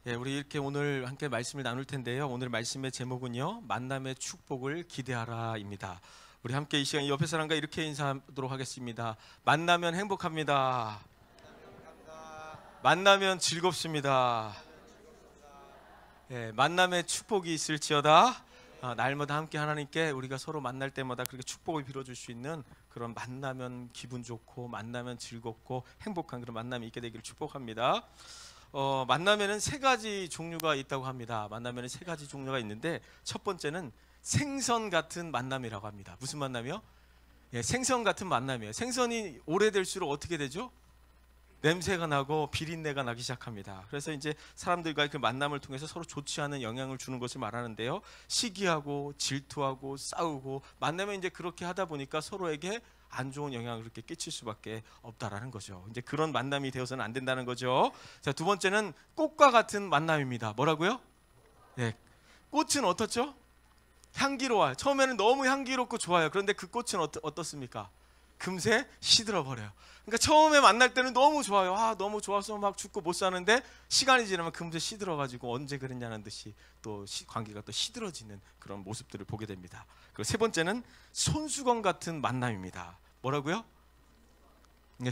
예, 우리 이렇게 오늘 함께 말씀을 나눌 텐데요. 오늘 말씀의 제목은요, 만남의 축복을 기대하라입니다. 우리 함께 이 시간 옆에 사람과 이렇게 인사하도록 하겠습니다. 만나면 행복합니다. 만나면 즐겁습니다. 예, 만남의 축복이 있을지어다. 날마다 함께 하나님께 우리가 서로 만날 때마다 그렇게 축복을 빌어줄 수 있는 그런 만나면 기분 좋고 만나면 즐겁고 행복한 그런 만남이 있게 되기를 축복합니다. 만남에는 세 가지 종류가 있다고 합니다. 만남에는 세 가지 종류가 있는데 첫 번째는 생선 같은 만남이라고 합니다. 무슨 만남이요? 예, 생선 같은 만남이에요. 생선이 오래될수록 어떻게 되죠? 냄새가 나고 비린내가 나기 시작합니다. 그래서 이제 사람들과의 그 만남을 통해서 서로 좋지 않은 영향을 주는 것을 말하는데요. 시기하고 질투하고 싸우고 만나면 이제 그렇게 하다 보니까 서로에게 안 좋은 영향을 그렇게 끼칠 수밖에 없다라는 거죠. 이제 그런 만남이 되어서는 안 된다는 거죠. 자, 두 번째는 꽃과 같은 만남입니다. 뭐라고요? 네, 꽃은 어떻죠? 향기로워요. 처음에는 너무 향기롭고 좋아요. 그런데 그 꽃은 어떻습니까? 금세 시들어 버려요. 그러니까 처음에 만날 때는 너무 좋아요. 너무 좋아서 막 죽고 못 사는데 시간이 지나면 금세 시들어 가지고 언제 그랬냐는 듯이 또 관계가 또 시들어지는 그런 모습들을 보게 됩니다. 그리고 세 번째는 손수건 같은 만남입니다. 뭐라고요?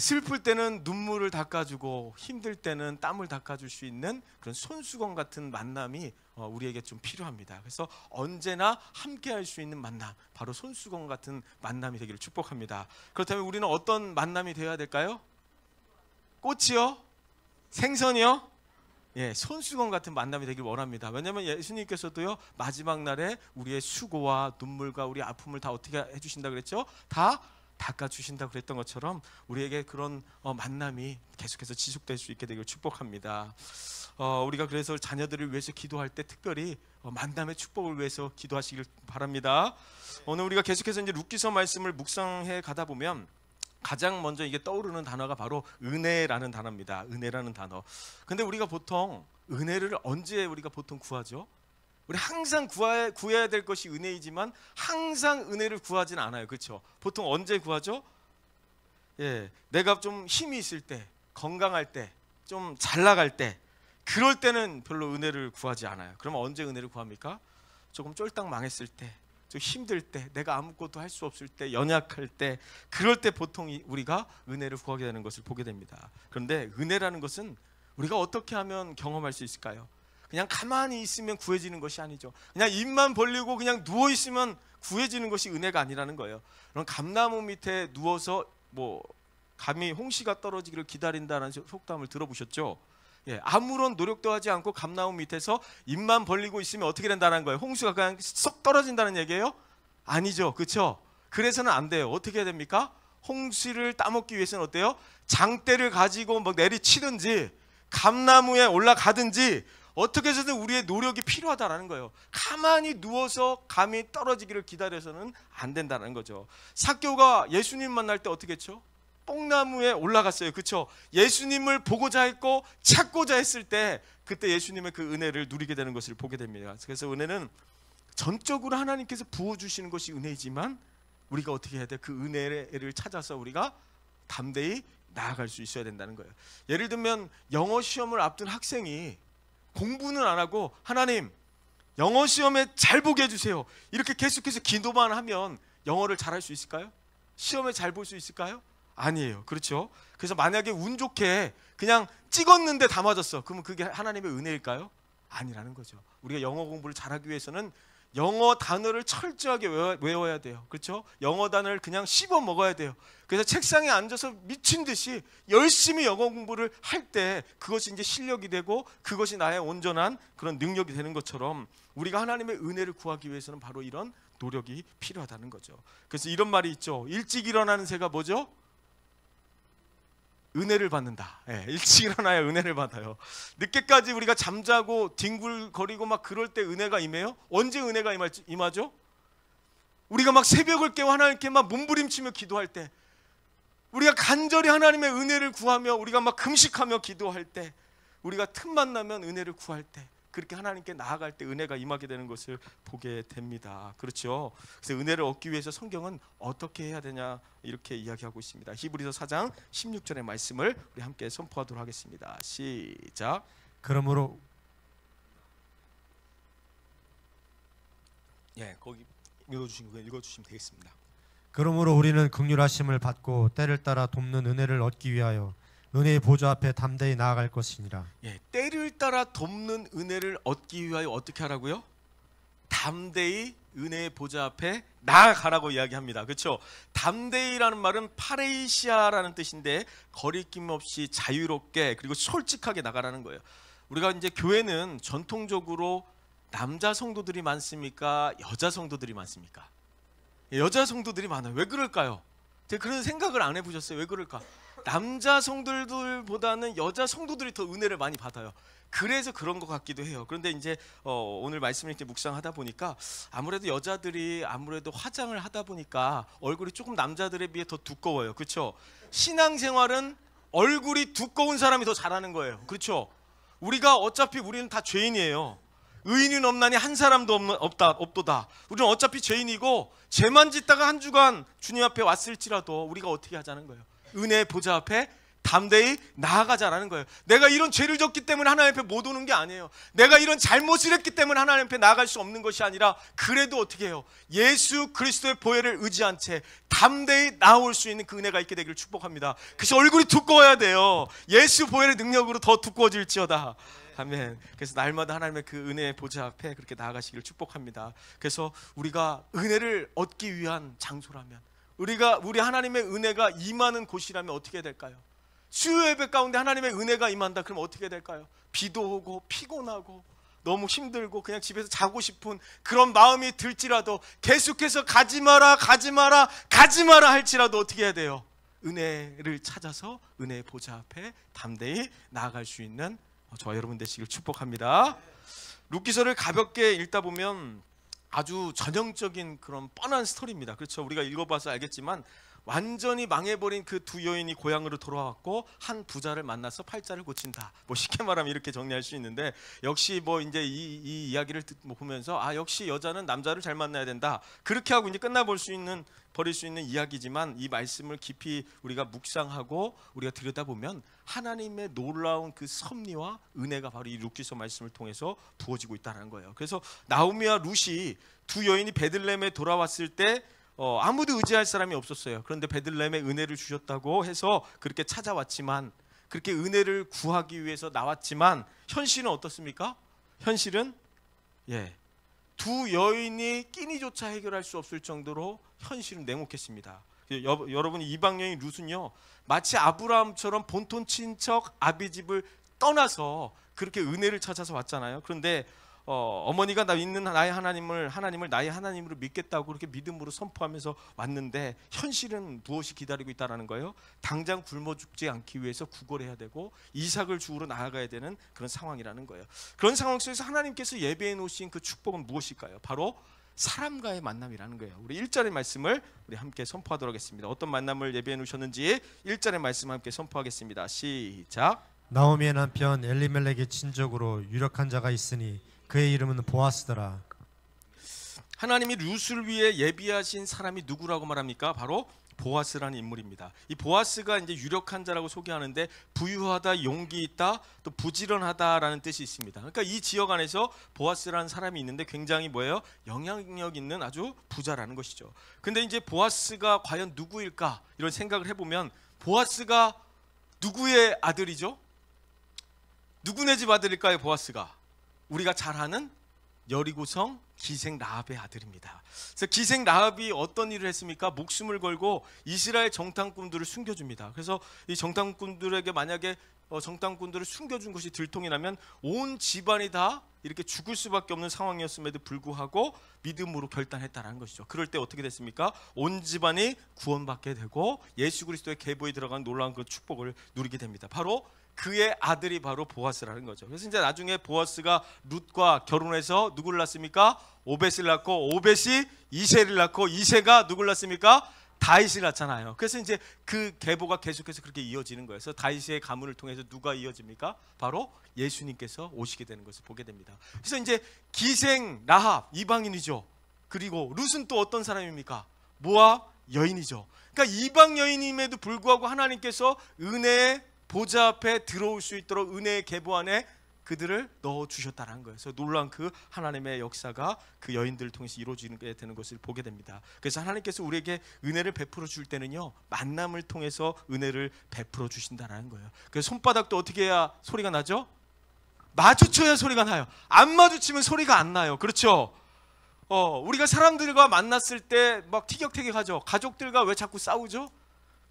슬플 때는 눈물을 닦아주고 힘들 때는 땀을 닦아줄 수 있는 그런 손수건 같은 만남이 우리에게 좀 필요합니다. 그래서 언제나 함께 할 수 있는 만남, 바로 손수건 같은 만남이 되기를 축복합니다. 그렇다면 우리는 어떤 만남이 되어야 될까요? 꽃이요? 생선이요? 예, 손수건 같은 만남이 되길 원합니다. 왜냐하면 예수님께서도요, 마지막 날에 우리의 수고와 눈물과 우리 아픔을 다 어떻게 해주신다 그랬죠? 다 닦아주신다고 그랬던 것처럼 우리에게 그런 만남이 계속해서 지속될 수 있게 되길 축복합니다. 우리가 그래서 자녀들을 위해서 기도할 때 특별히 만남의 축복을 위해서 기도하시길 바랍니다. 오늘 우리가 계속해서 이제 룻기서 말씀을 묵상해 가다 보면 가장 먼저 이게 떠오르는 단어가 바로 은혜라는 단어입니다. 은혜라는 단어. 근데 우리가 보통 은혜를 언제 우리가 보통 구하죠? 우리 항상 구해야 될 것이 은혜이지만 항상 은혜를 구하진 않아요. 그렇죠? 보통 언제 구하죠? 예, 내가 좀 힘이 있을 때, 건강할 때, 좀 잘 나갈 때, 그럴 때는 별로 은혜를 구하지 않아요. 그러면 언제 은혜를 구합니까? 조금 쫄딱 망했을 때, 좀 힘들 때, 내가 아무것도 할 수 없을 때, 연약할 때, 그럴 때 보통 우리가 은혜를 구하게 되는 것을 보게 됩니다. 그런데 은혜라는 것은 우리가 어떻게 하면 경험할 수 있을까요? 그냥 가만히 있으면 구해지는 것이 아니죠. 그냥 입만 벌리고 그냥 누워 있으면 구해지는 것이 은혜가 아니라는 거예요. 그럼 감나무 밑에 누워서 감히 홍시가 떨어지기를 기다린다는 속담을 들어보셨죠? 예, 아무런 노력도 하지 않고 감나무 밑에서 입만 벌리고 있으면 어떻게 된다는 거예요? 홍수가 그냥 쏙 떨어진다는 얘기예요? 아니죠, 그렇죠? 그래서는 안 돼요. 어떻게 해야 됩니까? 홍시를 따먹기 위해서는 어때요? 장대를 가지고 내리치든지 감나무에 올라가든지 어떻게 해서든 우리의 노력이 필요하다는 거예요. 가만히 누워서 감이 떨어지기를 기다려서는 안 된다는 거죠. 삭개오가 예수님 만날 때 어떻게 했죠? 뽕나무에 올라갔어요. 그렇죠? 예수님을 보고자 했고 찾고자 했을 때 그때 예수님의 그 은혜를 누리게 되는 것을 보게 됩니다. 그래서 은혜는 전적으로 하나님께서 부어주시는 것이 은혜이지만 우리가 어떻게 해야 돼? 그 은혜를 찾아서 우리가 담대히 나아갈 수 있어야 된다는 거예요. 예를 들면 영어 시험을 앞둔 학생이 공부는 안 하고 하나님 영어 시험에 잘 보게 해주세요, 이렇게 계속해서 기도만 하면 영어를 잘할 수 있을까요? 시험에 잘 볼 수 있을까요? 아니에요. 그렇죠? 그래서 만약에 운 좋게 그냥 찍었는데 다 맞았어, 그러면 그게 하나님의 은혜일까요? 아니라는 거죠. 우리가 영어 공부를 잘하기 위해서는 영어 단어를 철저하게 외워야 돼요. 그렇죠? 영어 단어를 그냥 씹어 먹어야 돼요. 그래서 책상에 앉아서 미친 듯이 열심히 영어 공부를 할 때 그것이 이제 실력이 되고 그것이 나의 온전한 그런 능력이 되는 것처럼 우리가 하나님의 은혜를 구하기 위해서는 바로 이런 노력이 필요하다는 거죠. 그래서 이런 말이 있죠. 일찍 일어나는 새가 뭐죠? 은혜를 받는다. 예, 일찍 일어나야 은혜를 받아요. 늦게까지 우리가 잠자고 뒹굴거리고 막 그럴 때 은혜가 임해요? 언제 은혜가 임하죠? 우리가 막 새벽을 깨워 하나님께 막 몸부림치며 기도할 때, 우리가 간절히 하나님의 은혜를 구하며 우리가 막 금식하며 기도할 때, 우리가 틈만 나면 은혜를 구할 때, 그렇게 하나님께 나아갈 때 은혜가 임하게 되는 것을 보게 됩니다. 그렇죠? 그래서 은혜를 얻기 위해서 성경은 어떻게 해야 되냐 이렇게 이야기하고 있습니다. 히브리서 4장 16절의 말씀을 우리 함께 선포하도록 하겠습니다. 시작. 그러므로 예, 거기 읽어주신 거 읽어주시면 되겠습니다. 그러므로 우리는 긍휼하심을 받고 때를 따라 돕는 은혜를 얻기 위하여 은혜의 보좌 앞에 담대히 나아갈 것이니라. 예, 때를 따라 돕는 은혜를 얻기 위하여 어떻게 하라고요? 담대히 은혜의 보좌 앞에 나아가라고 이야기합니다. 그렇죠? 담대히라는 말은 파레이시아라는 뜻인데 거리낌 없이 자유롭게 그리고 솔직하게 나가라는 거예요. 우리가 이제 교회는 전통적으로 남자 성도들이 많습니까? 여자 성도들이 많습니까? 여자 성도들이 많아요. 왜 그럴까요? 제가 그런 생각을 안 해보셨어요? 왜 그럴까? 남자 성도들보다는 여자 성도들이 더 은혜를 많이 받아요. 그래서 그런 것 같기도 해요. 그런데 이제 오늘 말씀을 이렇게 묵상하다 보니까 아무래도 여자들이 아무래도 화장을 하다 보니까 얼굴이 조금 남자들에 비해 더 두꺼워요. 그렇죠? 신앙생활은 얼굴이 두꺼운 사람이 더 잘하는 거예요. 그렇죠? 우리가 어차피 우리는 다 죄인이에요. 의인은 없나니 한 사람도 없도다. 우리는 어차피 죄인이고 죄만 짓다가 한 주간 주님 앞에 왔을지라도 우리가 어떻게 하자는 거예요? 은혜의 보좌 앞에 담대히 나아가자라는 거예요. 내가 이런 죄를 졌기 때문에 하나님 앞에 못 오는 게 아니에요. 내가 이런 잘못을 했기 때문에 하나님 앞에 나아갈 수 없는 것이 아니라 그래도 어떻게 해요? 예수 그리스도의 보혈을 의지한 채 담대히 나올 수 있는 그 은혜가 있게 되기를 축복합니다. 그래서 얼굴이 두꺼워야 돼요. 예수 보혈의 능력으로 더 두꺼워질지어다. 아멘. 그래서 날마다 하나님의 그 은혜의 보좌 앞에 그렇게 나아가시기를 축복합니다. 그래서 우리가 은혜를 얻기 위한 장소라면, 우리 하나님의 은혜가 임하는 곳이라면 어떻게 될까요? 수요 예배 가운데 하나님의 은혜가 임한다. 그럼 어떻게 될까요? 비도 오고 피곤하고 너무 힘들고 그냥 집에서 자고 싶은 그런 마음이 들지라도 계속해서 가지 마라 할지라도 어떻게 해야 돼요? 은혜를 찾아서 은혜의 보좌 앞에 담대히 나아갈 수 있는 저와 여러분 되시길 축복합니다. 룻기서를 가볍게 읽다 보면 아주 전형적인 그런 뻔한 스토리입니다. 그렇죠? 우리가 읽어봐서 알겠지만 완전히 망해버린 그 두 여인이 고향으로 돌아왔고 한 부자를 만나서 팔자를 고친다. 뭐 쉽게 말하면 이렇게 정리할 수 있는데 역시 뭐 이제 이 이야기를 보면서 역시 여자는 남자를 잘 만나야 된다. 그렇게 하고 이제 버릴 수 있는 이야기지만 이 말씀을 깊이 우리가 묵상하고 우리가 들여다보면 하나님의 놀라운 그 섭리와 은혜가 바로 이 룻기서 말씀을 통해서 부어지고 있다는 거예요. 그래서 나오미와 룻이 두 여인이 베들레헴에 돌아왔을 때 아무도 의지할 사람이 없었어요. 그런데 베들레헴에 은혜를 주셨다고 해서 그렇게 찾아왔지만, 그렇게 은혜를 구하기 위해서 나왔지만 현실은 어떻습니까? 현실은 두 여인이 끼니조차 해결할 수 없을 정도로 현실은 냉혹했습니다. 여러분, 이방 여인 룻은요 마치 아브라함처럼 본토 친척 아비집을 떠나서 그렇게 은혜를 찾아서 왔잖아요. 그런데 어머니가 나의 하나님을 나의 하나님으로 믿겠다고 그렇게 믿음으로 선포하면서 왔는데 현실은 무엇이 기다리고 있다는 거예요? 당장 굶어 죽지 않기 위해서 구걸해야 되고 이삭을 주우러 나아가야 되는 그런 상황이라는 거예요. 그런 상황 속에서 하나님께서 예배해 놓으신 그 축복은 무엇일까요? 바로 사람과의 만남이라는 거예요. 우리 1절의 말씀을 우리 함께 선포하도록 하겠습니다. 어떤 만남을 예배해 놓으셨는지 1절의 말씀 함께 선포하겠습니다. 시작. 나오미의 남편 엘리멜렉의 친족으로 유력한 자가 있으니 그의 이름은 보아스더라. 하나님이 룻을 위해 예비하신 사람이 누구라고 말합니까? 바로 보아스라는 인물입니다. 이 보아스가 이제 유력한 자라고 소개하는데 부유하다, 용기 있다, 또 부지런하다라는 뜻이 있습니다. 그러니까 이 지역 안에서 보아스라는 사람이 있는데 굉장히 영향력 있는 아주 부자라는 것이죠. 근데 이제 보아스가 과연 누구일까? 이런 생각을 해보면 보아스가 누구의 아들이죠? 누구네 집 아들일까요? 보아스가 우리가 잘 아는 여리고성 기생 라합의 아들입니다. 그래서 기생 라합이 어떤 일을 했습니까? 목숨을 걸고 이스라엘 정탐꾼들을 숨겨줍니다. 그래서 이 정탐꾼들에게 만약에 정탐꾼들을 숨겨준 것이 들통이 나면 온 집안이 다 이렇게 죽을 수밖에 없는 상황이었음에도 불구하고 믿음으로 결단했다는 것이죠. 그럴 때 어떻게 됐습니까? 온 집안이 구원받게 되고 예수 그리스도의 계보에 들어간 놀라운 그 축복을 누리게 됩니다. 바로 그의 아들이 바로 보아스라는 거죠. 그래서 이제 나중에 보아스가 룻과 결혼해서 누구를 낳습니까? 오벳을 낳고 오벳이 이새를 낳고 이새가 누구를 낳습니까? 다윗을 낳잖아요. 그래서 이제 그 계보가 계속해서 그렇게 이어지는 거예요. 그래서 다윗의 가문을 통해서 누가 이어집니까? 바로 예수님께서 오시게 되는 것을 보게 됩니다. 그래서 이제 기생 라합 이방인이죠. 그리고 룻은 또 어떤 사람입니까? 모압 여인이죠. 그러니까 이방 여인임에도 불구하고 하나님께서 은혜의 보좌 앞에 들어올 수 있도록 은혜의 계보 안에 그들을 넣어 주셨다는 거예요. 그래서 놀라운 그 하나님의 역사가 그 여인들을 통해서 이루어지게 되는 것을 보게 됩니다. 그래서 하나님께서 우리에게 은혜를 베풀어 줄 때는요, 만남을 통해서 은혜를 베풀어 주신다는 거예요. 그래서 손바닥도 어떻게 해야 소리가 나죠? 마주쳐야 소리가 나요. 안 마주치면 소리가 안 나요. 그렇죠? 우리가 사람들과 만났을 때 막 티격태격하죠. 가족들과 왜 자꾸 싸우죠?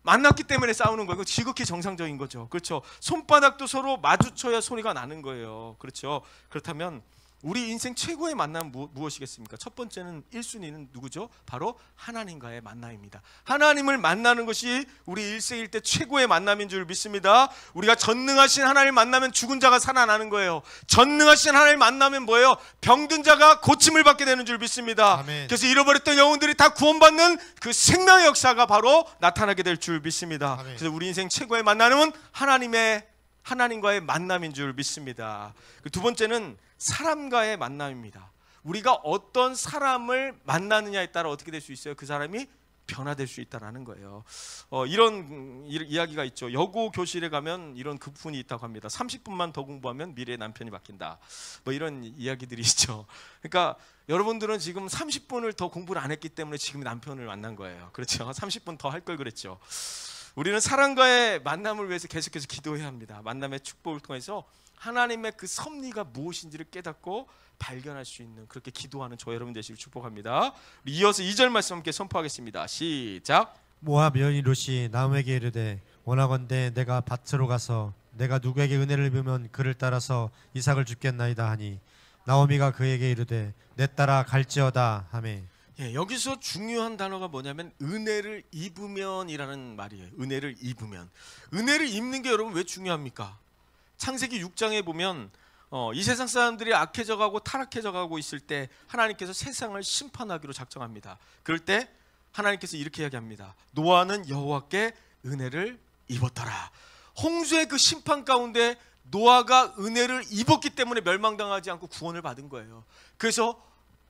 만났기 때문에 싸우는 거예요. 지극히 정상적인 거죠. 그렇죠? 손바닥도 서로 마주쳐야 소리가 나는 거예요. 그렇죠? 그렇다면 우리 인생 최고의 만남은 무엇이겠습니까? 첫 번째는 1순위는 누구죠? 바로 하나님과의 만남입니다. 하나님을 만나는 것이 우리 일생일 때 최고의 만남인 줄 믿습니다. 우리가 전능하신 하나님을 만나면 죽은 자가 살아나는 거예요. 전능하신 하나님을 만나면 뭐예요? 병든 자가 고침을 받게 되는 줄 믿습니다. 아멘. 그래서 잃어버렸던 영혼들이 다 구원받는 그 생명의 역사가 바로 나타나게 될 줄 믿습니다. 아멘. 그래서 우리 인생 최고의 만남은 하나님과의 만남인 줄 믿습니다. 두 번째는 사람과의 만남입니다. 우리가 어떤 사람을 만나느냐에 따라 어떻게 될 수 있어요? 그 사람이 변화될 수 있다는 거예요. 이런 이야기가 있죠. 여고 교실에 가면 이런 급훈이 있다고 합니다. 30분만 더 공부하면 미래의 남편이 바뀐다. 뭐 이런 이야기들이 있죠. 그러니까 여러분들은 지금 30분을 더 공부를 안 했기 때문에 지금 남편을 만난 거예요. 그렇죠? 30분 더 할 걸 그랬죠. 우리는 사람과의 만남을 위해서 계속해서 기도해야 합니다. 만남의 축복을 통해서 하나님의 그 섭리가 무엇인지를 깨닫고 발견할 수 있는, 그렇게 기도하는 저 여러분 되시길 축복합니다. 이어서 2절 말씀 함께 선포하겠습니다. 시작. 모압 여인 롯이 나오미에게 이르되 원하건대 내가 밭으로 가서 내가 누구에게 은혜를 입으면 그를 따라서 이삭을 줍겠나이다 하니 나오미가 그에게 이르되 내 따라 갈지어다 하매. 여기서 중요한 단어가 뭐냐면 은혜를 입으면이라는 말이에요. 은혜를 입으면. 은혜를 입는 게 여러분 왜 중요합니까? 창세기 6장에 보면 이 세상 사람들이 악해져 가고 타락해져 가고 있을 때 하나님께서 세상을 심판하기로 작정합니다. 그럴 때 하나님께서 이렇게 이야기합니다. 노아는 여호와께 은혜를 입었더라. 홍수의 그 심판 가운데 노아가 은혜를 입었기 때문에 멸망당하지 않고 구원을 받은 거예요. 그래서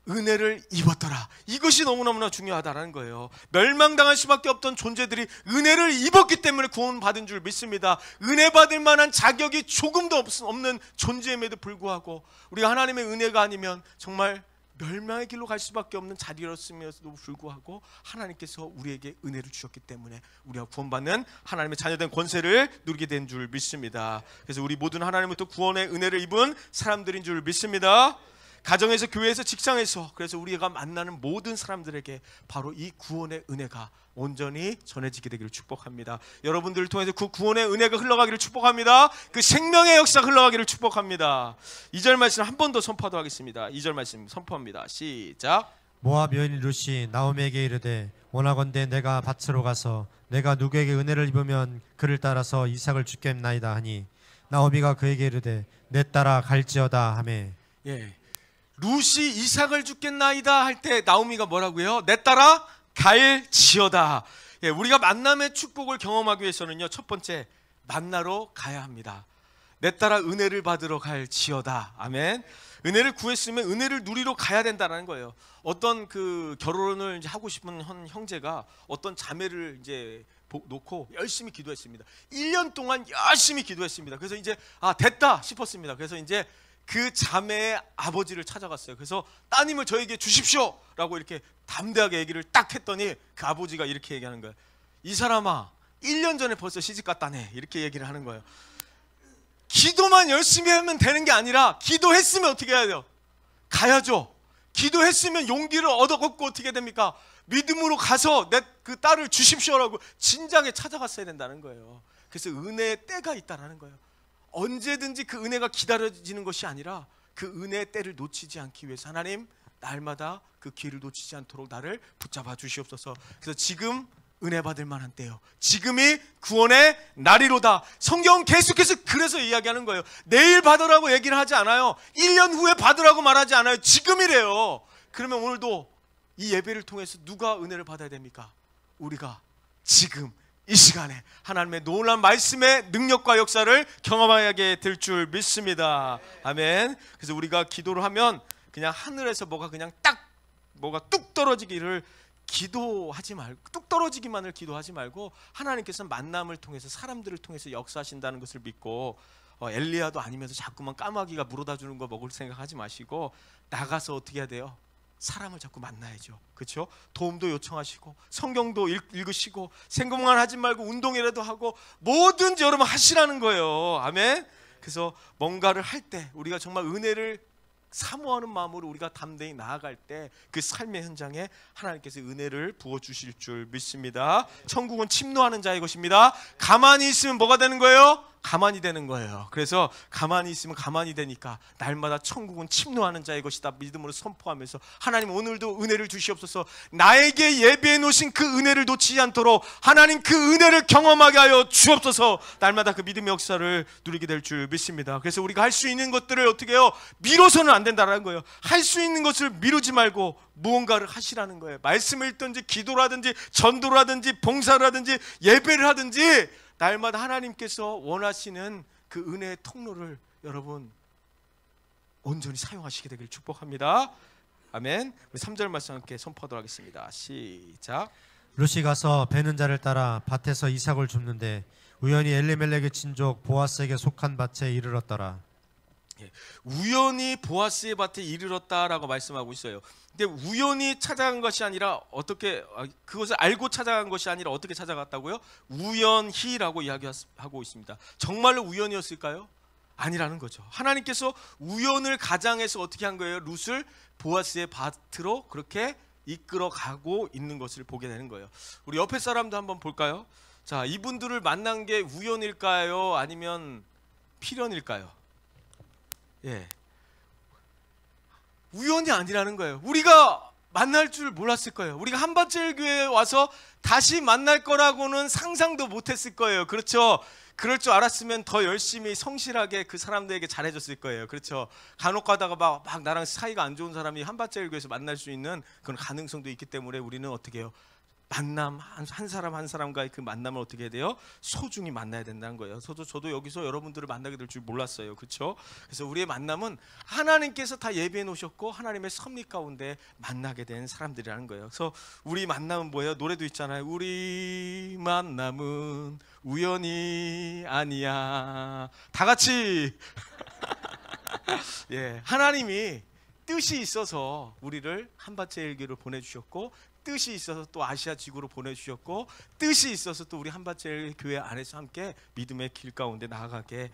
은혜를 입었더라. 이것이 너무너무나 중요하다는 거예요. 멸망당할 수밖에 없던 존재들이 은혜를 입었기 때문에 구원받은 줄 믿습니다. 은혜 받을 만한 자격이 조금도 없는 존재임에도 불구하고 우리가 하나님의 은혜가 아니면 정말 멸망의 길로 갈 수밖에 없는 자리였음에도 불구하고 하나님께서 우리에게 은혜를 주셨기 때문에 우리가 구원받는 하나님의 자녀된 권세를 누리게 된 줄 믿습니다. 그래서 우리 모두는 하나님부터 구원의 은혜를 입은 사람들인 줄 믿습니다. 가정에서, 교회에서, 직장에서, 그래서 우리가 만나는 모든 사람들에게 바로 이 구원의 은혜가 온전히 전해지게 되기를 축복합니다. 여러분들을 통해서 그 구원의 은혜가 흘러가기를 축복합니다. 그 생명의 역사가 흘러가기를 축복합니다. 2절 말씀 한 번 더 선포하도록 하겠습니다. 2절 말씀 선포합니다. 시작. 모압 여인 롯이 나오미에게 이르되 원하건대 내가 밭으로 가서 내가 누구에게 은혜를 입으면 그를 따라서 이삭을 줍겠나이다 하니 나오미가 그에게 이르되 내 따라 갈지어다 하매. 룻이 이삭을 줍겠나이다 할 때 나오미가 뭐라고요? 내 따라 갈지어다. 우리가 만남의 축복을 경험하기 위해서는요, 첫 번째 만나러 가야 합니다. 내 따라 은혜를 받으러 갈지어다. 아멘. 은혜를 구했으면 은혜를 누리러 가야 된다는 거예요. 어떤 그 결혼을 이제 하고 싶은 형제가 어떤 자매를 이제 놓고 열심히 기도했습니다. 1년 동안 열심히 기도했습니다. 그래서 이제 됐다 싶었습니다. 그래서 이제 그 자매의 아버지를 찾아갔어요. 그래서 따님을 저에게 주십시오 라고 이렇게 담대하게 얘기를 딱 했더니 그 아버지가 이렇게 얘기하는 거예요. 이 사람아 1년 전에 벌써 시집갔다네. 이렇게 얘기를 하는 거예요. 기도만 열심히 하면 되는 게 아니라 기도했으면 어떻게 해야 돼요? 가야죠. 기도했으면 용기를 얻어갖고 어떻게 됩니까? 믿음으로 가서 내 그 딸을 주십시오라고 진작에 찾아갔어야 된다는 거예요. 그래서 은혜의 때가 있다는 거예요. 언제든지 그 은혜가 기다려지는 것이 아니라 그 은혜의 때를 놓치지 않기 위해서 하나님 날마다 그 길을 놓치지 않도록 나를 붙잡아 주시옵소서. 그래서 지금 은혜 받을 만한 때요. 지금이 구원의 날이로다. 성경은 계속해서 그래서 이야기하는 거예요. 내일 받으라고 얘기를 하지 않아요. 1년 후에 받으라고 말하지 않아요. 지금이래요. 그러면 오늘도 이 예배를 통해서 누가 은혜를 받아야 됩니까? 우리가 지금 이 시간에 하나님의 놀라운 말씀의 능력과 역사를 경험하게 될 줄 믿습니다. 아멘. 그래서 우리가 기도를 하면 그냥 하늘에서 뭐가 뚝 떨어지기를 기도하지 말고, 뚝 떨어지기만을 기도하지 말고 하나님께서 만남을 통해서 사람들을 통해서 역사하신다는 것을 믿고 엘리야도 아니면서 자꾸만 까마귀가 물어다 주는 거 먹을 생각하지 마시고 나가서 어떻게 해야 돼요? 사람을 자꾸 만나야죠. 그렇죠? 도움도 요청하시고 성경도 읽으시고 생각만 하지 말고 운동이라도 하고 뭐든지 여러분 하시라는 거예요. 아멘. 그래서 뭔가를 할 때 우리가 정말 은혜를 사모하는 마음으로 우리가 담대히 나아갈 때 그 삶의 현장에 하나님께서 은혜를 부어주실 줄 믿습니다. 천국은 침노하는 자의 것입니다. 가만히 있으면 뭐가 되는 거예요? 가만히 되는 거예요. 그래서 가만히 있으면 가만히 되니까 날마다 천국은 침노하는 자의 것이다 믿음으로 선포하면서 하나님 오늘도 은혜를 주시옵소서. 나에게 예비해 놓으신 그 은혜를 놓치지 않도록 하나님 그 은혜를 경험하게 하여 주옵소서. 날마다 그 믿음의 역사를 누리게 될 줄 믿습니다. 그래서 우리가 할 수 있는 것들을 어떻게 해요? 미뤄서는 안 된다는 거예요. 할 수 있는 것을 미루지 말고 무언가를 하시라는 거예요. 말씀을 읽든지 기도라든지 전도라든지 봉사라든지 예배를 하든지 날마다 하나님께서 원하시는 그 은혜의 통로를 여러분 온전히 사용하시게 되기를 축복합니다. 아멘. 우리 3절 말씀 함께 선포하도록 하겠습니다. 시작. 룻이 가서 베는 자를 따라 밭에서 이삭을 줍는데 우연히 엘리멜렉의 친족 보아스에게 속한 밭에 이르렀더라. 우연히 보아스의 밭에 이르렀다라고 말씀하고 있어요. 근데 우연히 찾아간 것이 아니라 어떻게 그것을 알고 찾아간 것이 아니라 어떻게 찾아갔다고요? 우연히라고 이야기하고 있습니다. 정말로 우연이었을까요? 아니라는 거죠. 하나님께서 우연을 가장해서 어떻게 한 거예요? 룻을 보아스의 밭으로 그렇게 이끌어 가고 있는 것을 보게 되는 거예요. 우리 옆에 사람도 한번 볼까요? 자, 이분들을 만난 게 우연일까요? 아니면 필연일까요? 예, 우연이 아니라는 거예요. 우리가 만날 줄 몰랐을 거예요. 우리가 한밭제일교회에 와서 다시 만날 거라고는 상상도 못했을 거예요. 그렇죠? 그럴 줄 알았으면 더 열심히 성실하게 그 사람들에게 잘해줬을 거예요. 그렇죠? 간혹 가다가 막 나랑 사이가 안 좋은 사람이 한밭제일교회에서 만날 수 있는 그런 가능성도 있기 때문에 우리는 어떻게 해요? 만남 한 사람 한 사람과의 그 만남을 어떻게 해야 돼요? 소중히 만나야 된다는 거예요. 저도 여기서 여러분들을 만나게 될 줄 몰랐어요. 그렇죠? 그래서 우리의 만남은 하나님께서 다 예비해 놓으셨고 하나님의 섭리 가운데 만나게 된 사람들이라는 거예요. 그래서 우리 만남은 뭐예요? 노래도 있잖아요. 우리 만남은 우연이 아니야. 다 같이 예, 하나님이 뜻이 있어서 우리를 한밭제일교회를 보내주셨고 뜻이 있어서 또 아시아 지구로 보내주셨고 뜻이 있어서 또 우리 한밭제일교회 안에서 함께 믿음의 길 가운데 나아가게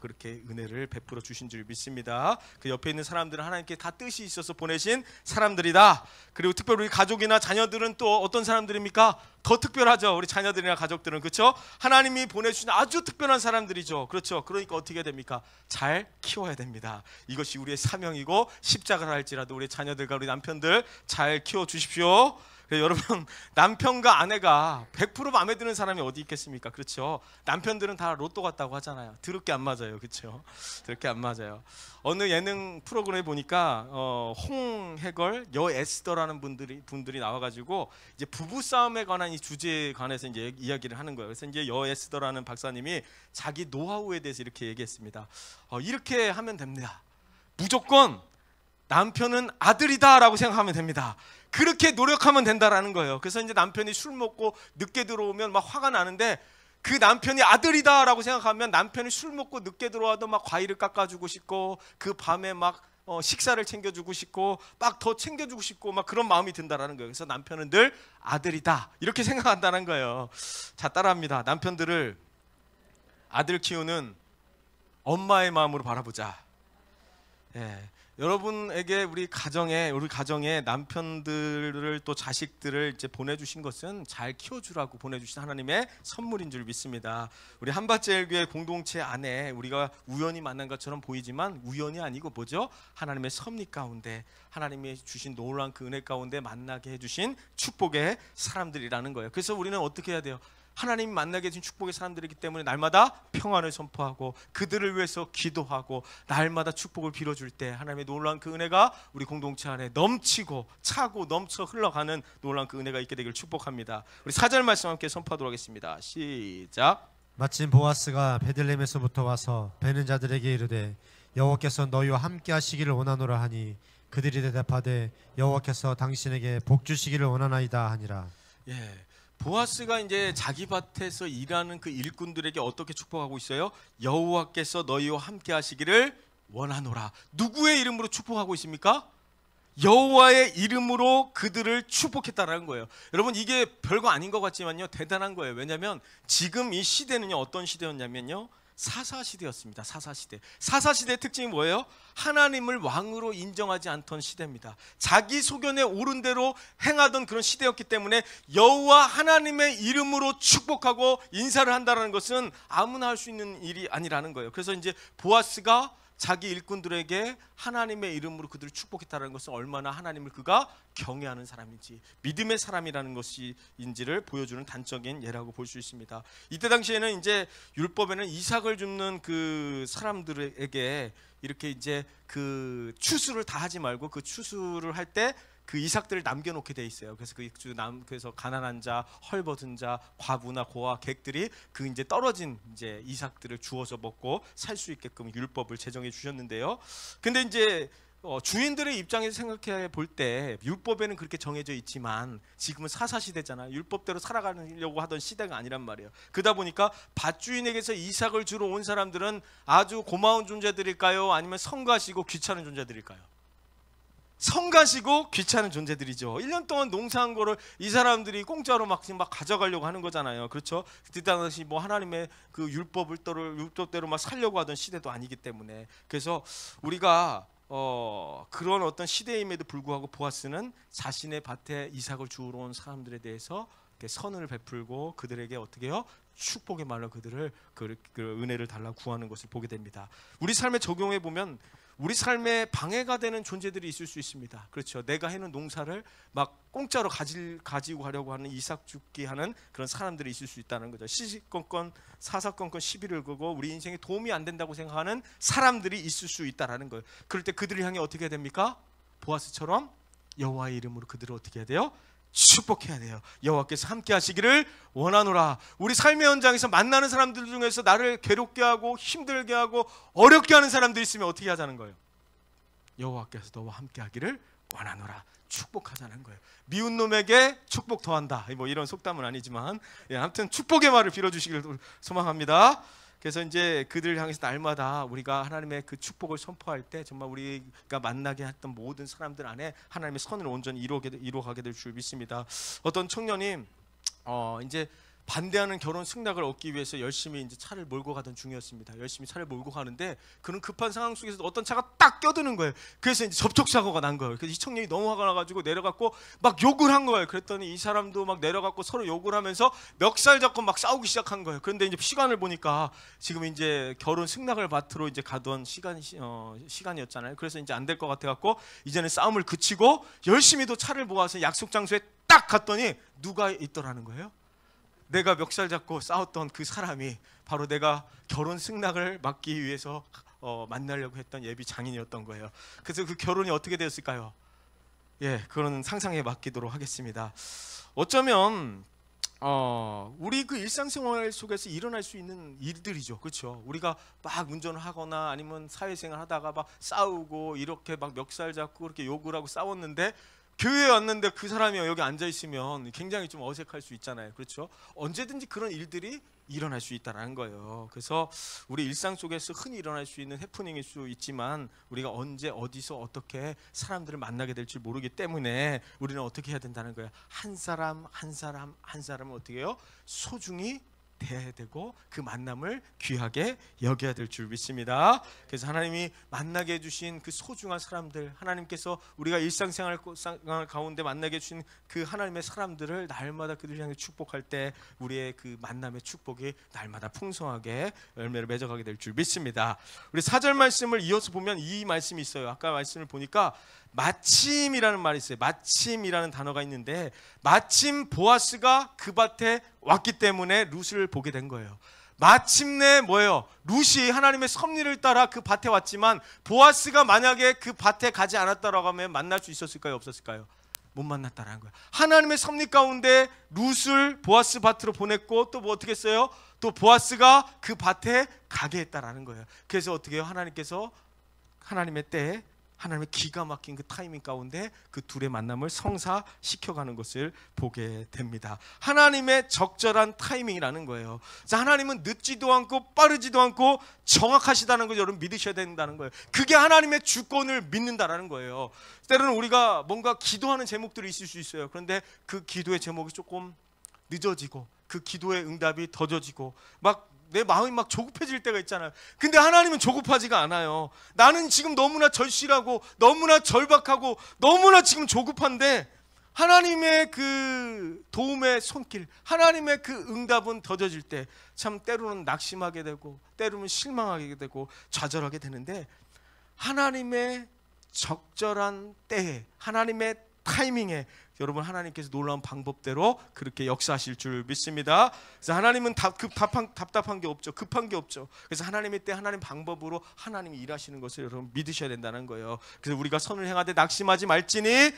그렇게 은혜를 베풀어 주신 줄 믿습니다. 그 옆에 있는 사람들은 하나님께 다 뜻이 있어서 보내신 사람들이다. 그리고 특별히 우리 가족이나 자녀들은 또 어떤 사람들입니까? 더 특별하죠. 우리 자녀들이나 가족들은. 그렇죠? 하나님이 보내주신 아주 특별한 사람들이죠. 그렇죠? 그러니까 어떻게 해야 됩니까? 잘 키워야 됩니다. 이것이 우리의 사명이고 십자가를 할지라도 우리 자녀들과 우리 남편들 잘 키워주십시오. 여러분 남편과 아내가 100% 마음에 드는 사람이 어디 있겠습니까? 그렇죠? 남편들은 다 로또 같다고 하잖아요. 더럽게 안 맞아요. 그렇죠? 더럽게 안 맞아요. 어느 예능 프로그램에 보니까 홍해걸, 여에스더라는 분들이 나와가지고 이제 부부 싸움에 관한 이 주제에 관해서 이제 이야기를 하는 거예요. 그래서 이제 여에스더라는 박사님이 자기 노하우에 대해서 이렇게 얘기했습니다. 이렇게 하면 됩니다. 무조건 남편은 아들이다라고 생각하면 됩니다. 그렇게 노력하면 된다라는 거예요. 그래서 이제 남편이 술 먹고 늦게 들어오면 막 화가 나는데 그 남편이 아들이다라고 생각하면 남편이 술 먹고 늦게 들어와도 막 과일을 깎아주고 싶고 그 밤에 막 식사를 챙겨주고 싶고 막 더 챙겨주고 싶고 막 그런 마음이 든다라는 거예요. 그래서 남편은 늘 아들이다 이렇게 생각한다는 거예요. 자, 따라합니다. 남편들을 아들 키우는 엄마의 마음으로 바라보자. 예. 여러분에게 우리 가정에 남편들을 또 자식들을 이제 보내주신 것은 잘 키워주라고 보내주신 하나님의 선물인 줄 믿습니다. 우리 한밭제일교회 공동체 안에 우리가 우연히 만난 것처럼 보이지만 우연이 아니고 뭐죠? 하나님의 섭리 가운데 하나님이 주신 놀라운 그 은혜 가운데 만나게 해주신 축복의 사람들이라는 거예요. 그래서 우리는 어떻게 해야 돼요? 하나님이 만나게 해준 축복의 사람들이기 때문에 날마다 평안을 선포하고 그들을 위해서 기도하고 날마다 축복을 빌어줄 때 하나님의 놀라운 그 은혜가 우리 공동체 안에 넘치고 차고 넘쳐 흘러가는 놀라운 그 은혜가 있게 되길 축복합니다. 우리 4절 말씀 함께 선포하도록 하겠습니다. 시작. 마침 보아스가 베들레헴에서부터 와서 베는 자들에게 이르되 여호와께서 너희와 함께 하시기를 원하노라 하니 그들이 대답하되 여호와께서 당신에게 복 주시기를 원하나이다 하니라. 예. 보아스가 이제 자기 밭에서 일하는 그 일꾼들에게 어떻게 축복하고 있어요? 여호와께서 너희와 함께 하시기를 원하노라. 누구의 이름으로 축복하고 있습니까? 여호와의 이름으로 그들을 축복했다라는 거예요. 여러분, 이게 별거 아닌 것 같지만요, 대단한 거예요. 왜냐하면 지금 이 시대는요, 어떤 시대였냐면요, 사사시대였습니다. 사사시대. 사사시대의 특징이 뭐예요? 하나님을 왕으로 인정하지 않던 시대입니다. 자기 소견에 옳은 대로 행하던 그런 시대였기 때문에 여호와 하나님의 이름으로 축복하고 인사를 한다는 것은 아무나 할 수 있는 일이 아니라는 거예요. 그래서 이제 보아스가 자기 일꾼들에게 하나님의 이름으로 그들을 축복했다는 것은 얼마나 하나님을 그가 경외하는 사람인지, 믿음의 사람이라는 것인지를 보여주는 단적인 예라고 볼 수 있습니다. 이때 당시에는 이제 율법에는 이삭을 줍는 그 사람들에게 이렇게 이제 그 추수를 다 하지 말고 그 추수를 할 때 그 이삭들을 남겨놓게 돼 있어요. 그래서 그래서 가난한 자, 헐벗은 자, 과부나 고아, 객들이 그 이제 떨어진 이제 이삭들을 주워서 먹고 살 수 있게끔 율법을 제정해 주셨는데요. 근데 이제 주인들의 입장에서 생각해 볼 때 율법에는 그렇게 정해져 있지만 지금은 사사시대잖아요. 율법대로 살아가려고 하던 시대가 아니란 말이에요. 그러다 보니까 밭주인에게서 이삭을 주러 온 사람들은 아주 고마운 존재들일까요? 아니면 성가시고 귀찮은 존재들일까요? 성가시고 귀찮은 존재들이죠. 1년 동안 농사한 거를 이 사람들이 공짜로 막 가져가려고 하는 거잖아요. 그렇죠? 그때 당시 뭐 하나님의 그 율법대로 막 살려고 하던 시대도 아니기 때문에. 그래서 우리가 그런 어떤 시대임에도 불구하고 보아스는 자신의 밭에 이삭을 주우러 온 사람들에 대해서 선을 베풀고 그들에게 어떻게 해요? 축복의 말로 그들을 그 은혜를 달라 구하는 것을 보게 됩니다. 우리 삶에 적용해 보면 우리 삶에 방해가 되는 존재들이 있을 수 있습니다. 그렇죠. 내가 해놓은 농사를 막 공짜로 가지고 가려고 하는 이삭 죽기 하는 그런 사람들이 있을 수 있다는 거죠. 시시건건 사사건건 시비를 걸고 우리 인생에 도움이 안 된다고 생각하는 사람들이 있을 수 있다는 거예요. 그럴 때 그들을 향해 어떻게 해야 됩니까? 보아스처럼 여호와의 이름으로 그들을 어떻게 해야 돼요? 축복해야 돼요. 여호와께서 함께 하시기를 원하노라. 우리 삶의 현장에서 만나는 사람들 중에서 나를 괴롭게 하고 힘들게 하고 어렵게 하는 사람들이 있으면 어떻게 하자는 거예요? 여호와께서 너와 함께 하기를 원하노라. 축복하자는 거예요. 미운 놈에게 축복 더한다. 뭐 이런 속담은 아니지만 아무튼 축복의 말을 빌어주시기를 소망합니다. 그래서 이제 그들을 향해서 날마다 우리가 하나님의 그 축복을 선포할 때 정말 우리가 만나게 했던 모든 사람들 안에 하나님의 선을 온전히 이루어가게 될 줄 믿습니다. 어떤 청년이 이제 반대하는 결혼 승낙을 얻기 위해서 열심히 이제 차를 몰고 가던 중이었습니다. 열심히 차를 몰고 가는데 그런 급한 상황 속에서 어떤 차가 딱 껴드는 거예요. 그래서 이제 접촉 사고가 난 거예요. 그래서 이 청년이 너무 화가 나가지고 내려갖고 막 욕을 한 거예요. 그랬더니 이 사람도 막 내려갖고 서로 욕을 하면서 멱살 잡고 막 싸우기 시작한 거예요. 그런데 이제 시간을 보니까 지금 이제 결혼 승낙을 받으러 이제 가던 시간이었잖아요. 그래서 이제 안 될 것 같아갖고 이제는 싸움을 그치고 열심히 또 차를 모아서 약속 장소에 딱 갔더니 누가 있더라는 거예요. 내가 멱살 잡고 싸웠던 그 사람이 바로 내가 결혼 승낙을 막기 위해서 만나려고 했던 예비 장인이었던 거예요. 그래서 그 결혼이 어떻게 되었을까요? 그런 상상에 맡기도록 하겠습니다. 어쩌면 우리 그 일상생활 속에서 일어날 수 있는 일들이죠. 그렇죠? 우리가 막 운전을 하거나 아니면 사회생활 하다가 막 싸우고 이렇게 막 멱살 잡고 그렇게 욕을 하고 싸웠는데 교회에 왔는데 그 사람이 여기 앉아있으면 굉장히 좀 어색할 수 있잖아요. 그렇죠? 언제든지 그런 일들이 일어날 수 있다는 거예요. 그래서 우리 일상 속에서 흔히 일어날 수 있는 해프닝일 수 있지만 우리가 언제 어디서 어떻게 사람들을 만나게 될지 모르기 때문에 우리는 어떻게 해야 된다는 거예요. 한 사람 한 사람을 어떻게 해요? 소중히 대해야 되고 그 만남을 귀하게 여겨야 될 줄 믿습니다. 그래서 하나님이 만나게 해주신 그 소중한 사람들, 하나님께서 우리가 일상생활 가운데 만나게 해주신 그 하나님의 사람들을 날마다 그들 향해 축복할 때 우리의 그 만남의 축복이 날마다 풍성하게 열매를 맺어가게 될 줄 믿습니다. 우리 4절 말씀을 이어서 보면 이 말씀이 있어요. 아까 말씀을 보니까 마침이라는 말이 있어요. 마침이라는 단어가 있는데 마침 보아스가 그 밭에 왔기 때문에 룻을 보게 된 거예요. 마침내 뭐예요? 룻이 하나님의 섭리를 따라 그 밭에 왔지만 보아스가 만약에 그 밭에 가지 않았다라고 하면 만날 수 있었을까요? 없었을까요? 못 만났다라는 거예요. 하나님의 섭리 가운데 룻을 보아스 밭으로 보냈고 또 뭐 어떻게 했어요? 또 보아스가 그 밭에 가게 했다라는 거예요. 그래서 어떻게 해요? 하나님께서 하나님의 때에 하나님의 기가 막힌 그 타이밍 가운데 그 둘의 만남을 성사시켜가는 것을 보게 됩니다. 하나님의 적절한 타이밍이라는 거예요. 그래서 하나님은 늦지도 않고 빠르지도 않고 정확하시다는 걸 여러분 믿으셔야 된다는 거예요. 그게 하나님의 주권을 믿는다라는 거예요. 때로는 우리가 뭔가 기도하는 제목들이 있을 수 있어요. 그런데 그 기도의 제목이 조금 늦어지고 그 기도의 응답이 더뎌지고 막 내 마음이 막 조급해질 때가 있잖아요. 근데 하나님은 조급하지가 않아요. 나는 지금 너무나 절실하고 너무나 절박하고 너무나 지금 조급한데 하나님의 그 도움의 손길, 하나님의 그 응답은 더뎌질 때 참 때로는 낙심하게 되고 때로는 실망하게 되고 좌절하게 되는데 하나님의 적절한 때에 하나님의 타이밍에 여러분 하나님께서 놀라운 방법대로 그렇게 역사하실 줄 믿습니다. 그래서 하나님은 답답한 게 없죠. 급한 게 없죠. 그래서 하나님의 때 하나님 방법으로 하나님이 일하시는 것을 여러분 믿으셔야 된다는 거예요. 그래서 우리가 선을 행하되 낙심하지 말지니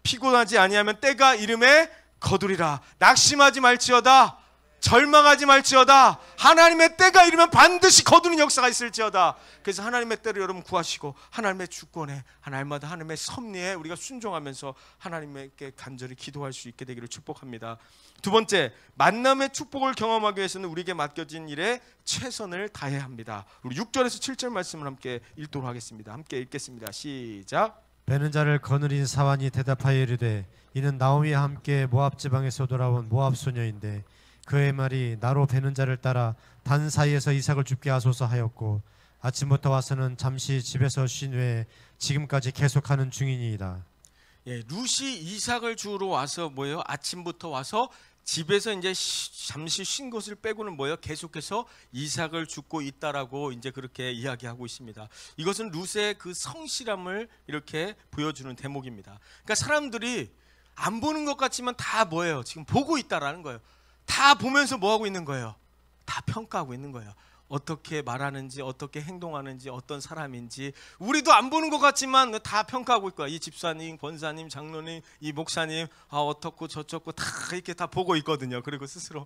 피곤하지 아니하면 때가 이름에 거두리라. 낙심하지 말지어다. 절망하지 말지어다. 하나님의 때가 이르면 반드시 거두는 역사가 있을지어다. 그래서 하나님의 때를 여러분 구하시고 하나님의 주권에 날마다 하나님의 섭리에 우리가 순종하면서 하나님께 간절히 기도할 수 있게 되기를 축복합니다. 두 번째, 만남의 축복을 경험하기 위해서는 우리에게 맡겨진 일에 최선을 다해야 합니다. 우리 6절에서 7절 말씀을 함께 읽도록 하겠습니다. 함께 읽겠습니다. 시작. 베는 자를 거느린 사환이 대답하여 이르되 이는 나오미와 함께 모압 지방에서 돌아온 모압 소녀인데 그의 말이 나로 베는 자를 따라 단 사이에서 이삭을 죽게 하소서 하였고 아침부터 와서는 잠시 집에서 쉰 후에 지금까지 계속하는 중이니이다. 예, 룻이 이삭을 주우러 와서 뭐예요? 아침부터 와서 집에서 이제 잠시 쉰 것을 빼고는 뭐예요? 계속해서 이삭을 줍고 있다라고 이제 그렇게 이야기하고 있습니다. 이것은 룻의 그 성실함을 이렇게 보여주는 대목입니다. 그러니까 사람들이 안 보는 것 같지만 다 뭐예요? 지금 보고 있다라는 거예요. 다 보면서 뭐 하고 있는 거예요? 다 평가하고 있는 거예요. 어떻게 말하는지, 어떻게 행동하는지, 어떤 사람인지 우리도 안 보는 것 같지만 다 평가하고 있고 이 집사님, 권사님, 장로님, 이 목사님 어떻고 저쩌고 다 이렇게 다 보고 있거든요. 그리고 스스로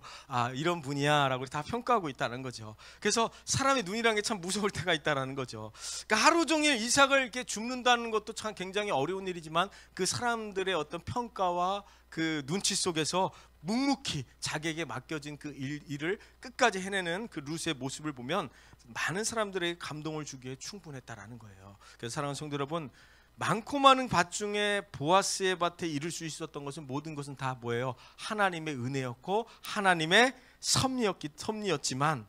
이런 분이야 라고 다 평가하고 있다는 거죠. 그래서 사람의 눈이라는 게 참 무서울 때가 있다는 거죠. 그러니까 하루 종일 이삭을 이렇게 줍는다는 것도 참 굉장히 어려운 일이지만 그 사람들의 어떤 평가와 그 눈치 속에서 묵묵히 자기에게 맡겨진 그 일을 끝까지 해내는 그 룻의 모습을 보면 많은 사람들에게 감동을 주기에 충분했다라는 거예요. 그래서 사랑하는 성도 여러분, 많고 많은 밭 중에 보아스의 밭에 이룰 수 있었던 것은 모든 것은 다 뭐예요? 하나님의 은혜였고 하나님의 섭리였지만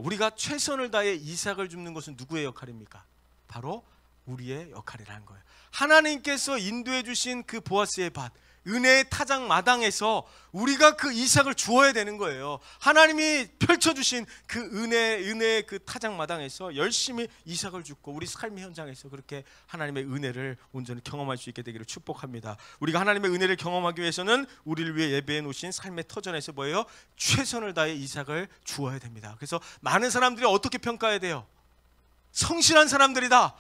우리가 최선을 다해 이삭을 줍는 것은 누구의 역할입니까? 바로 우리의 역할이라는 거예요. 하나님께서 인도해 주신 그 보아스의 밭, 은혜의 타작 마당에서 우리가 그 이삭을 주어야 되는 거예요. 하나님이 펼쳐주신 그 은혜의 그 타작 마당에서 열심히 이삭을 줍고 우리 삶의 현장에서 그렇게 하나님의 은혜를 온전히 경험할 수 있게 되기를 축복합니다. 우리가 하나님의 은혜를 경험하기 위해서는 우리를 위해 예배해 놓으신 삶의 터전에서 뭐예요? 최선을 다해 이삭을 주어야 됩니다. 그래서 많은 사람들이 어떻게 평가해야 돼요? 성실한 사람들이다.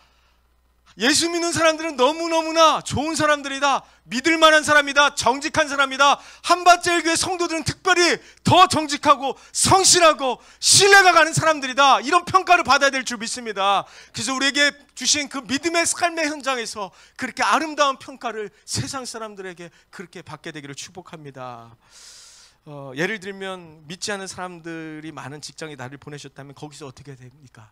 예수 믿는 사람들은 너무너무나 좋은 사람들이다. 믿을 만한 사람이다. 정직한 사람이다. 한밭제일교회 성도들은 특별히 더 정직하고 성실하고 신뢰가 가는 사람들이다. 이런 평가를 받아야 될 줄 믿습니다. 그래서 우리에게 주신 그 믿음의 삶의 현장에서 그렇게 아름다운 평가를 세상 사람들에게 그렇게 받게 되기를 축복합니다. 예를 들면 믿지 않는 사람들이 많은 직장에 나를 보내셨다면 거기서 어떻게 됩니까?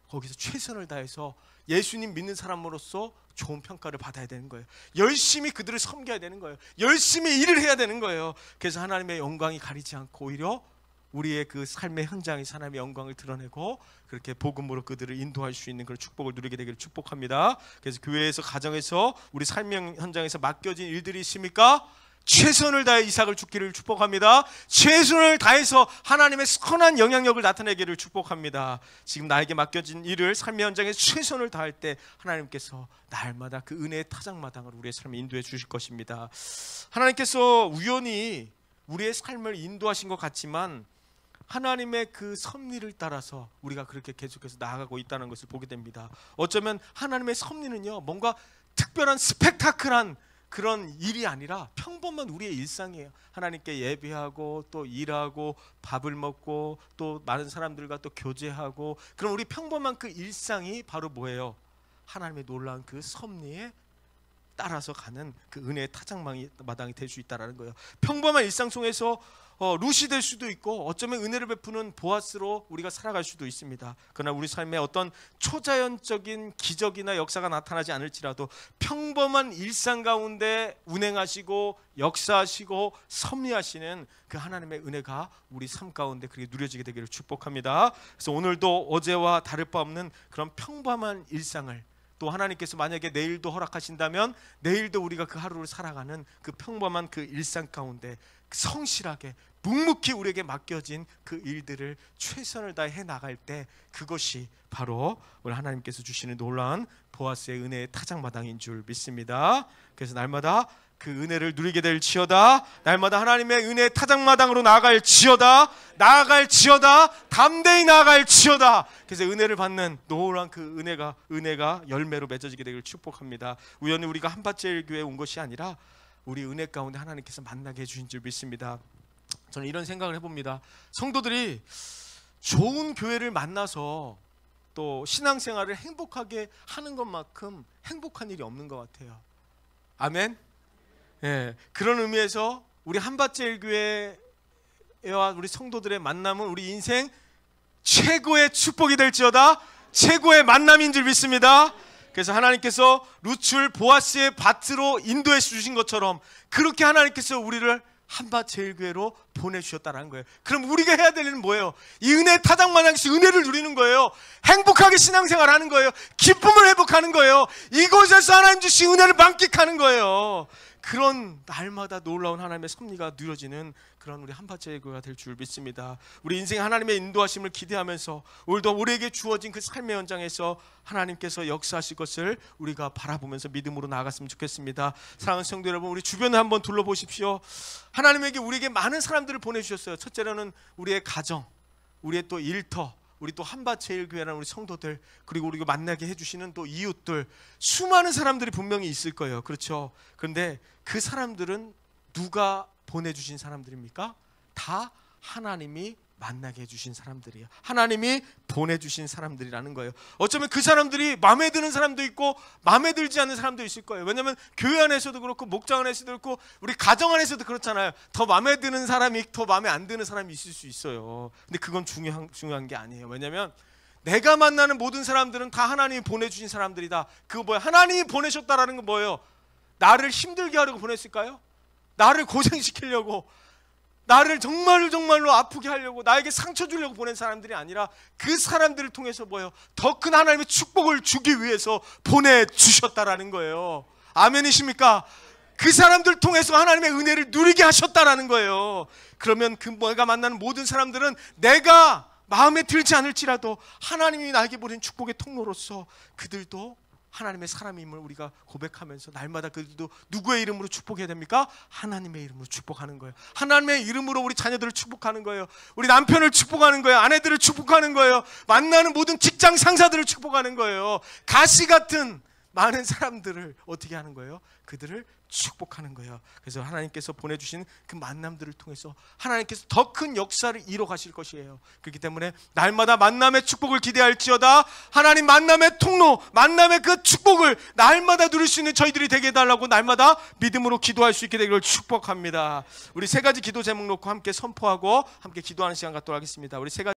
거기서 최선을 다해서 예수님 믿는 사람으로서 좋은 평가를 받아야 되는 거예요. 열심히 그들을 섬겨야 되는 거예요. 열심히 일을 해야 되는 거예요. 그래서 하나님의 영광이 가리지 않고 오히려 우리의 그 삶의 현장에서 하나님의 영광을 드러내고 그렇게 복음으로 그들을 인도할 수 있는 그런 축복을 누리게 되기를 축복합니다. 그래서 교회에서, 가정에서, 우리 삶의 현장에서 맡겨진 일들이 있습니까? 최선을 다해 이삭을 죽기를 축복합니다. 최선을 다해서 하나님의 선한 영향력을 나타내기를 축복합니다. 지금 나에게 맡겨진 일을 삶의 현장에 최선을 다할 때 하나님께서 날마다 그 은혜의 타작마당을 우리의 삶에 인도해 주실 것입니다. 하나님께서 우연히 우리의 삶을 인도하신 것 같지만 하나님의 그 섭리를 따라서 우리가 그렇게 계속해서 나아가고 있다는 것을 보게 됩니다. 어쩌면 하나님의 섭리는요, 뭔가 특별한 스펙타클한 그런 일이 아니라 평범한 우리의 일상이에요. 하나님께 예배하고 또 일하고 밥을 먹고 또 많은 사람들과 또 교제하고 그럼 우리 평범한 그 일상이 바로 뭐예요? 하나님의 놀라운 그 섭리에 따라서 가는 그 은혜의 타작마당이 될 수 있다는 거예요. 평범한 일상 속에서 룻이 될 수도 있고 어쩌면 은혜를 베푸는 보아스로 우리가 살아갈 수도 있습니다. 그러나 우리 삶에 어떤 초자연적인 기적이나 역사가 나타나지 않을지라도 평범한 일상 가운데 운행하시고 역사하시고 섭리하시는 그 하나님의 은혜가 우리 삶 가운데 그렇게 누려지게 되기를 축복합니다. 그래서 오늘도 어제와 다를 바 없는 그런 평범한 일상을, 또 하나님께서 만약에 내일도 허락하신다면 내일도 우리가 그 하루를 살아가는 그 평범한 그 일상 가운데 성실하게 묵묵히 우리에게 맡겨진 그 일들을 최선을 다해 나갈 때, 그것이 바로 우리 하나님께서 주시는 놀라운 보아스의 은혜의 타작마당인 줄 믿습니다. 그래서 날마다 그 은혜를 누리게 될지어다. 날마다 하나님의 은혜의 타작마당으로 나아갈지어다. 담대히 나아갈지어다. 그래서 은혜를 받는 놀라운 그 은혜가 열매로 맺어지게 되기를 축복합니다. 우연히 우리가 한밭제일교회에 온 것이 아니라 우리 은혜 가운데 하나님께서 만나게 해주신 줄 믿습니다. 저는 이런 생각을 해봅니다. 성도들이 좋은 교회를 만나서 또 신앙생활을 행복하게 하는 것만큼 행복한 일이 없는 것 같아요. 아멘. 예, 그런 의미에서 우리 한밭제일교회와 우리 성도들의 만남은 우리 인생 최고의 축복이 될지어다. 최고의 만남인 줄 믿습니다. 그래서 하나님께서 룻을 보아스의 밭으로 인도해 주신 것처럼 그렇게 하나님께서 우리를 한밭제일교회로 보내주셨다는 거예요. 그럼 우리가 해야 될 일은 뭐예요? 이 은혜 타작마당에서 은혜를 누리는 거예요. 행복하게 신앙생활하는 거예요. 기쁨을 회복하는 거예요. 이곳에서 하나님 주신 은혜를 만끽하는 거예요. 그런 날마다 놀라운 하나님의 섭리가 누려지는 그런 우리 한밭제일교회가 될 줄 믿습니다. 우리 인생 하나님의 인도하심을 기대하면서 오늘도 우리에게 주어진 그 삶의 현장에서 하나님께서 역사하실 것을 우리가 바라보면서 믿음으로 나아갔으면 좋겠습니다. 사랑하는 성도 여러분, 우리 주변을 한번 둘러보십시오. 하나님에게 우리에게 많은 사람들을 보내주셨어요. 첫째로는 우리의 가정, 우리의 또 일터, 우리 또 한밭제일교회라는 우리 성도들, 그리고 우리가 만나게 해주시는 또 이웃들, 수많은 사람들이 분명히 있을 거예요. 그렇죠? 그런데 그 사람들은 누가 보내주신 사람들입니까? 다 하나님이 만나게 해주신 사람들이에요. 하나님이 보내주신 사람들이라는 거예요. 어쩌면 그 사람들이 마음에 드는 사람도 있고 마음에 들지 않는 사람도 있을 거예요. 왜냐하면 교회 안에서도 그렇고 목장 안에서도 그렇고 우리 가정 안에서도 그렇잖아요. 더 마음에 드는 사람이 더 마음에 안 드는 사람이 있을 수 있어요. 근데 그건 중요한 게 아니에요. 왜냐하면 내가 만나는 모든 사람들은 다 하나님이 보내주신 사람들이다. 그거 뭐예요? 하나님이 보내셨다라는 건 뭐예요? 나를 힘들게 하려고 보냈을까요? 나를 고생시키려고, 나를 정말로 아프게 하려고, 나에게 상처 주려고 보낸 사람들이 아니라 그 사람들을 통해서 뭐예요? 더 큰 하나님의 축복을 주기 위해서 보내주셨다라는 거예요. 아멘이십니까? 그 사람들 통해서 하나님의 은혜를 누리게 하셨다라는 거예요. 그러면 그 내가 만나는 모든 사람들은 내가 마음에 들지 않을지라도 하나님이 나에게 보낸 축복의 통로로서 그들도 하나님의 사람임을 우리가 고백하면서 날마다 그들도 누구의 이름으로 축복해야 됩니까? 하나님의 이름으로 축복하는 거예요. 하나님의 이름으로 우리 자녀들을 축복하는 거예요. 우리 남편을 축복하는 거예요. 아내들을 축복하는 거예요. 만나는 모든 직장 상사들을 축복하는 거예요. 가시 같은 많은 사람들을 어떻게 하는 거예요? 그들을 축복하는 거예요. 그래서 하나님께서 보내주신 그 만남들을 통해서 하나님께서 더 큰 역사를 이뤄 가실 것이에요. 그렇기 때문에 날마다 만남의 축복을 기대할지어다. 하나님 만남의 통로, 만남의 그 축복을 날마다 누릴 수 있는 저희들이 되게 해달라고 날마다 믿음으로 기도할 수 있게 되기를 축복합니다. 우리 세 가지 기도 제목 놓고 함께 선포하고 함께 기도하는 시간 갖도록 하겠습니다. 우리 세 가지